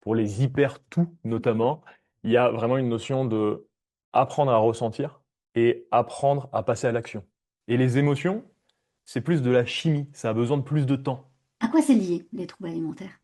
pour les hyper-tout notamment, il y a vraiment une notion de apprendre à ressentir et apprendre à passer à l'action. Et les émotions, c'est plus de la chimie, ça a besoin de plus de temps. À quoi c'est lié, les troubles alimentaires?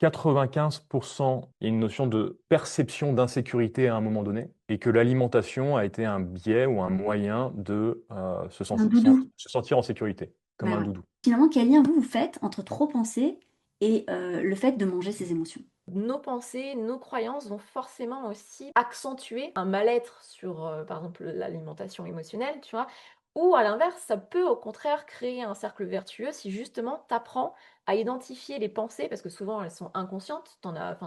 95%, il y a une notion de perception d'insécurité à un moment donné, et que l'alimentation a été un biais ou un moyen de Un doudou. se sentir en sécurité, comme Bah un ouais. doudou. Finalement, quel lien vous faites entre trop penser et le fait de manger ses émotions? Nos pensées, nos croyances vont forcément aussi accentuer un mal-être sur, par exemple, l'alimentation émotionnelle, tu vois? Ou à l'inverse, ça peut au contraire créer un cercle vertueux si justement tu apprends à identifier les pensées, parce que souvent elles sont inconscientes,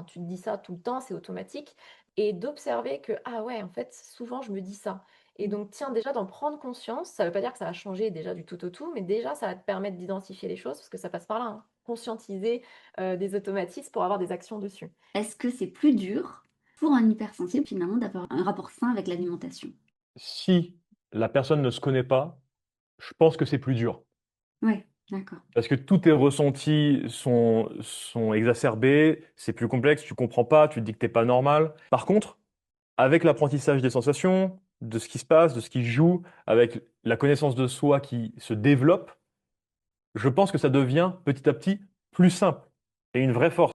tu te dis ça tout le temps, c'est automatique, et d'observer que: «Ah ouais, en fait, souvent je me dis ça», et Mmh. donc tiens, déjà d'en prendre conscience, ça veut pas dire que ça va changer déjà du tout au tout, mais déjà ça va te permettre d'identifier les choses, parce que ça passe par là, hein. Conscientiser des automatismes pour avoir des actions dessus. Est-ce que c'est plus dur pour un hypersensible, finalement, d'avoir un rapport sain avec l'alimentation? Si la personne ne se connaît pas, je pense que c'est plus dur. Ouais, d'accord. Parce que tous tes ressentis sont exacerbés, c'est plus complexe, tu comprends pas, tu te dis que t'es pas normal. Par contre, avec l'apprentissage des sensations, de ce qui se passe, de ce qui se joue, avec la connaissance de soi qui se développe, je pense que ça devient petit à petit plus simple et une vraie force.